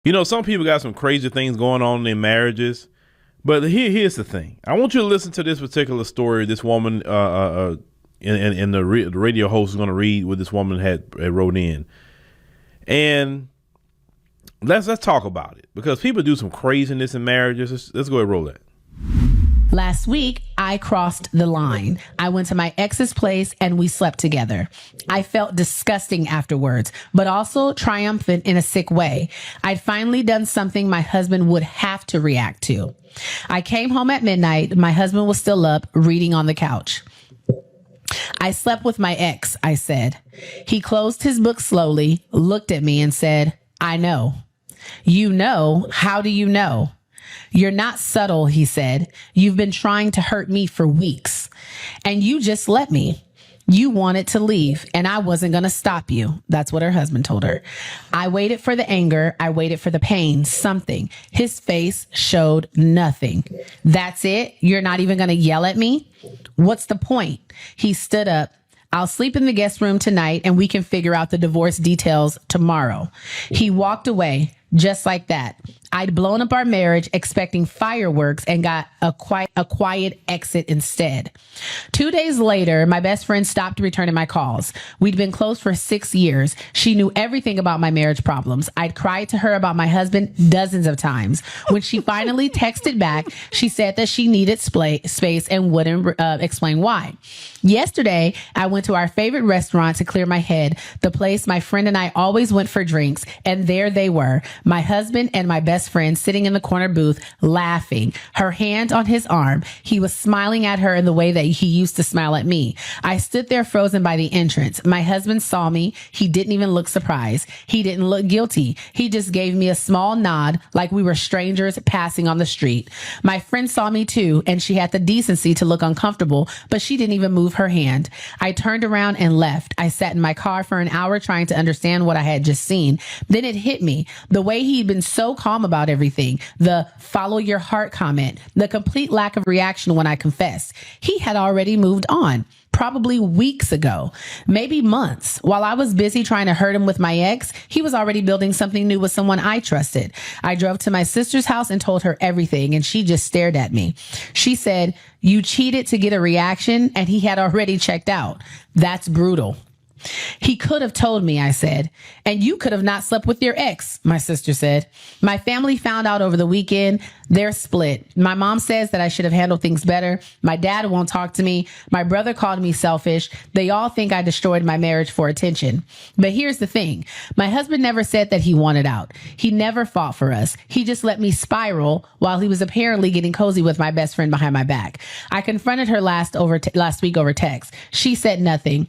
You know, some people got some crazy things going on in their marriages, but here's the thing. I want you to listen to this particular story. This woman, and the radio host is going to read what this woman had wrote in, and let's talk about it, because people do some craziness in marriages. Let's go ahead and roll that. Last week, I crossed the line. I went to my ex's place and we slept together. I felt disgusting afterwards, but also triumphant in a sick way. I'd finally done something my husband would have to react to. I came home at midnight. My husband was still up, reading on the couch. I slept with my ex, I said. He closed his book slowly, looked at me and said, I know. You know? How do you know? You're not subtle, he said. You've been trying to hurt me for weeks. And you just let me. You wanted to leave, and I wasn't going to stop you. That's what her husband told her. I waited for the anger. I waited for the pain, something. His face showed nothing. That's it? You're not even going to yell at me? What's the point? He stood up. I'll sleep in the guest room tonight, and we can figure out the divorce details tomorrow. He walked away. Just like that. I'd blown up our marriage expecting fireworks and got a quiet exit instead. 2 days later, my best friend stopped returning my calls. We'd been close for 6 years. She knew everything about my marriage problems. I'd cried to her about my husband dozens of times. When she finally texted back, she said that she needed space and wouldn't explain why. Yesterday, I went to our favorite restaurant to clear my head, the place my friend and I always went for drinks, and there they were. My husband and my best friend sitting in the corner booth laughing, her hand on his arm. He was smiling at her in the way that he used to smile at me. I stood there frozen by the entrance. My husband saw me. He didn't even look surprised. He didn't look guilty. He just gave me a small nod like we were strangers passing on the street. My friend saw me too, and she had the decency to look uncomfortable, but she didn't even move her hand. I turned around and left. I sat in my car for an hour trying to understand what I had just seen. Then it hit me. The way he'd been so calm about everything, the follow your heart comment, the complete lack of reaction when I confessed. He had already moved on, probably weeks ago, maybe months. While I was busy trying to hurt him with my ex, he was already building something new with someone I trusted. I drove to my sister's house and told her everything, and she just stared at me. She said, "You cheated to get a reaction," and he had already checked out. That's brutal. He could have told me, I said. And you could have not slept with your ex, my sister said. My family found out over the weekend. They're split. My mom says that I should have handled things better. My dad won't talk to me. My brother called me selfish. They all think I destroyed my marriage for attention. But here's the thing. My husband never said that he wanted out. He never fought for us. He just let me spiral while he was apparently getting cozy with my best friend behind my back. I confronted her last week over text. She said nothing.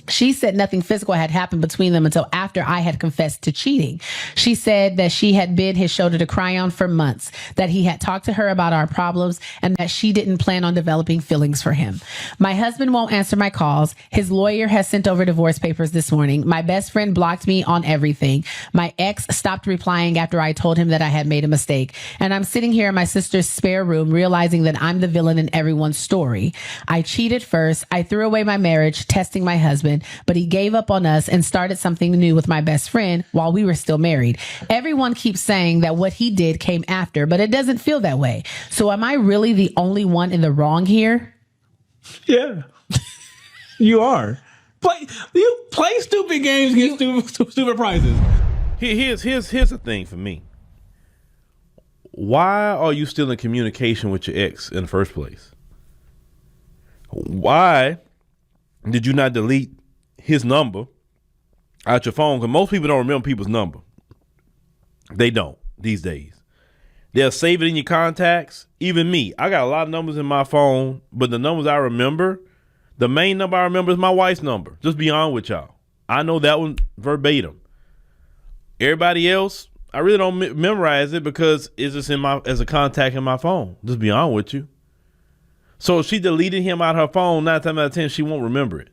She said nothing physical had happened between them until after I had confessed to cheating. She said that she had been his shoulder to cry on for months, that he had talked to her about our problems, and that she didn't plan on developing feelings for him. My husband won't answer my calls. His lawyer has sent over divorce papers this morning. My best friend blocked me on everything. My ex stopped replying after I told him that I had made a mistake. And I'm sitting here in my sister's spare room realizing that I'm the villain in everyone's story. I cheated first. I threw away my marriage, testing my husband, but he gave up on us and started something new with my best friend while we were still married. Everyone keeps saying that what he did came after, but it doesn't feel that way. So am I really the only one in the wrong here? Yeah, you are. You play stupid games, get stupid prizes. Here's the thing for me. Why are you still in communication with your ex in the first place? Why did you not delete his number out your phone? Because most people don't remember people's number. They don't these days. They'll save it in your contacts. Even me, I got a lot of numbers in my phone, but the numbers I remember, the main number I remember is my wife's number. Just be honest with y'all. I know that one verbatim. Everybody else, I really don't memorize it because it's just as a contact in my phone. Just be honest with you. So if she deleted him out of her phone, 9 times out of 10, she won't remember it.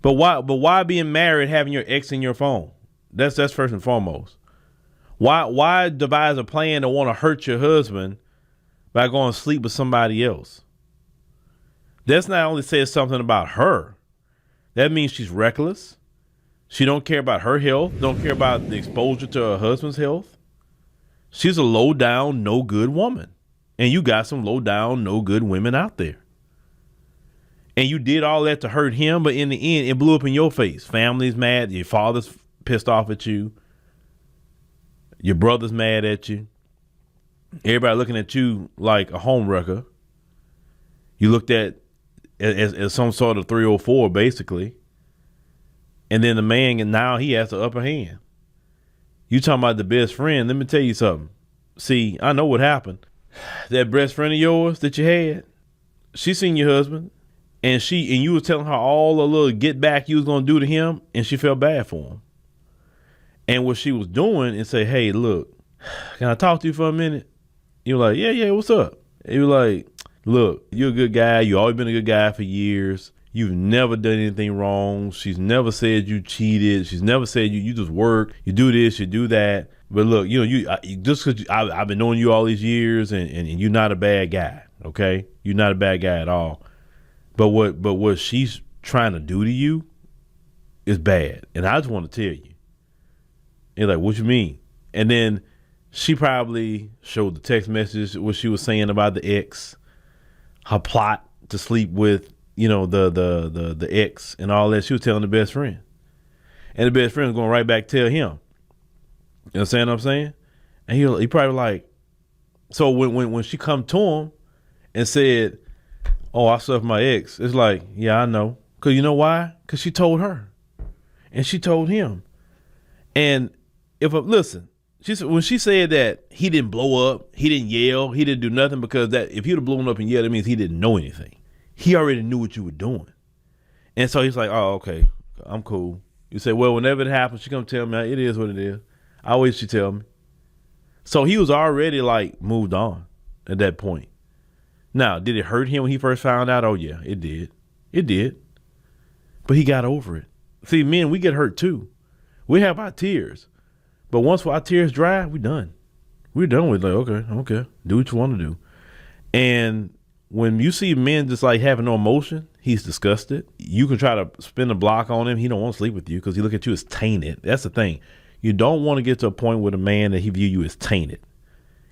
But why being married having your ex in your phone? That's first and foremost. Why devise a plan to want to hurt your husband by going to sleep with somebody else? That's not only says something about her. That means she's reckless. She don't care about her health, don't care about the exposure to her husband's health. She's a low down, no good woman. And you got some low down, no good women out there. And you did all that to hurt him, but in the end, it blew up in your face. Family's mad. Your father's pissed off at you. Your brother's mad at you. Everybody looking at you like a homewrecker. You looked at as some sort of 304, basically. And then the man, and now he has the upper hand. You talking about the best friend. Let me tell you something. See, I know what happened. That best friend of yours that you had, she seen your husband, and you was telling her all the little get back you was going to do to him, and she felt bad for him. And what she was doing is say, hey, look, can I talk to you for a minute? You're like, yeah, what's up? And you're like, look, you're a good guy. You've always been a good guy for years. You've never done anything wrong. She's never said you cheated. She's never said you just work. You do this, you do that. But look, just because I've been knowing you all these years, and you're not a bad guy, okay? You're not a bad guy at all. But what she's trying to do to you is bad, and I just want to tell you. You're like, what you mean? And then she probably showed the text message what she was saying about the ex, her plot to sleep with, the ex and all that. She was telling the best friend, and the best friend was going right back tell him. You understand what I'm saying? And he probably like, so when she come to him and said, oh, I slept with my ex, it's like, yeah, I know. Because you know why? Because she told her. And she told him. And listen, when she said that he didn't blow up, he didn't yell, he didn't do nothing, because that if he'd have blown up and yelled, that means he didn't know anything. He already knew what you were doing. And so he's like, oh, okay, I'm cool. You say, well, whenever it happens, she come tell me, it is what it is. I always she tell me. So he was already like moved on at that point. Now, did it hurt him when he first found out? Oh yeah, it did. It did. But he got over it. See, men, we get hurt too. We have our tears. But once our tears dry, we're done. We're done with okay. Do what you want to do. And when you see men just like having no emotion, he's disgusted. You can try to spin a block on him. He don't want to sleep with you because he look at you as tainted. That's the thing. You don't want to get to a point with a man that he view you as tainted.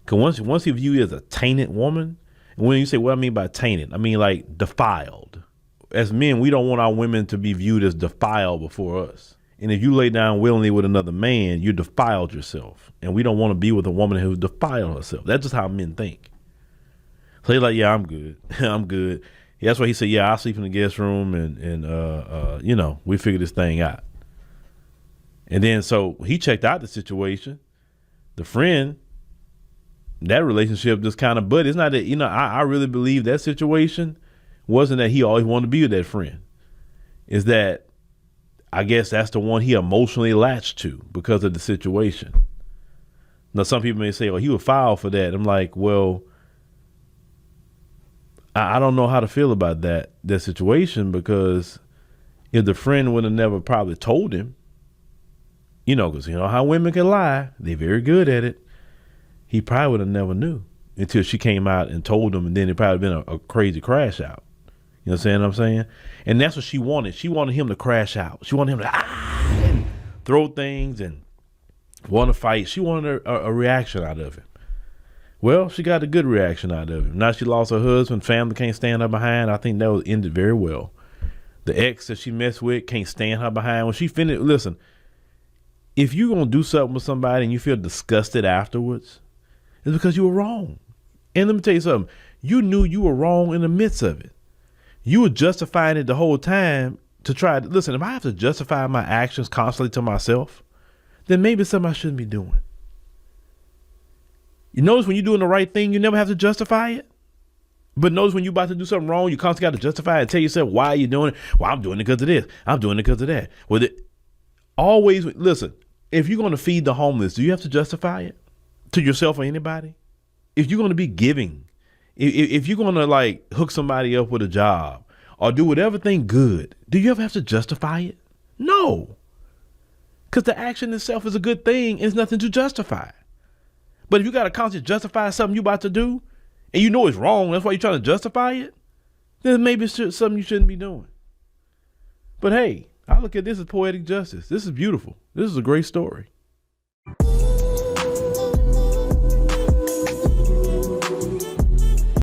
Because once he view you as a tainted woman, and when you say what I mean by tainted, I mean like defiled. As men, we don't want our women to be viewed as defiled before us. And if you lay down willingly with another man, you defiled yourself. And we don't want to be with a woman who's defiled herself. That's just how men think. So he's like, yeah, I'm good. I'm good. That's why he said, yeah, I'll sleep in the guest room and we figure this thing out. And then so he checked out the situation. The friend, that relationship just kind of, but it's not that, I really believe that situation wasn't that he always wanted to be with that friend. Is that I guess that's the one he emotionally latched to because of the situation. Now, some people may say, oh, he would file for that. I'm like, well, I don't know how to feel about that situation, because if the friend would have never probably told him, because you know how women can lie. They're very good at it. He probably would have never knew until she came out and told him, and then it probably been a crazy crash out. You know what I'm saying? And that's what she wanted. She wanted him to crash out. She wanted him to and throw things and want to fight. She wanted a reaction out of him. Well, she got a good reaction out of him. Now she lost her husband. Family can't stand her behind. I think that was ended very well. The ex that she messed with can't stand her behind. When she finished, listen, if you're going to do something with somebody and you feel disgusted afterwards, it's because you were wrong. And let me tell you something. You knew you were wrong in the midst of it. You were justifying it the whole time to try to, listen, if I have to justify my actions constantly to myself, then maybe it's something I shouldn't be doing. You notice when you're doing the right thing, you never have to justify it. But notice when you're about to do something wrong, you constantly got to justify it and tell yourself why you're doing it. Well, I'm doing it because of this. I'm doing it because of that. Well, always, listen, if you're going to feed the homeless, do you have to justify it to yourself or anybody? If you're going to be giving, if you're going to like hook somebody up with a job or do whatever thing good, do you ever have to justify it? No. Because the action itself is a good thing. It's nothing to justify. But if you got to constantly justify something you're about to do and you know it's wrong, that's why you're trying to justify it, then maybe it's something you shouldn't be doing. But hey, I look at this as poetic justice. This is beautiful. This is a great story.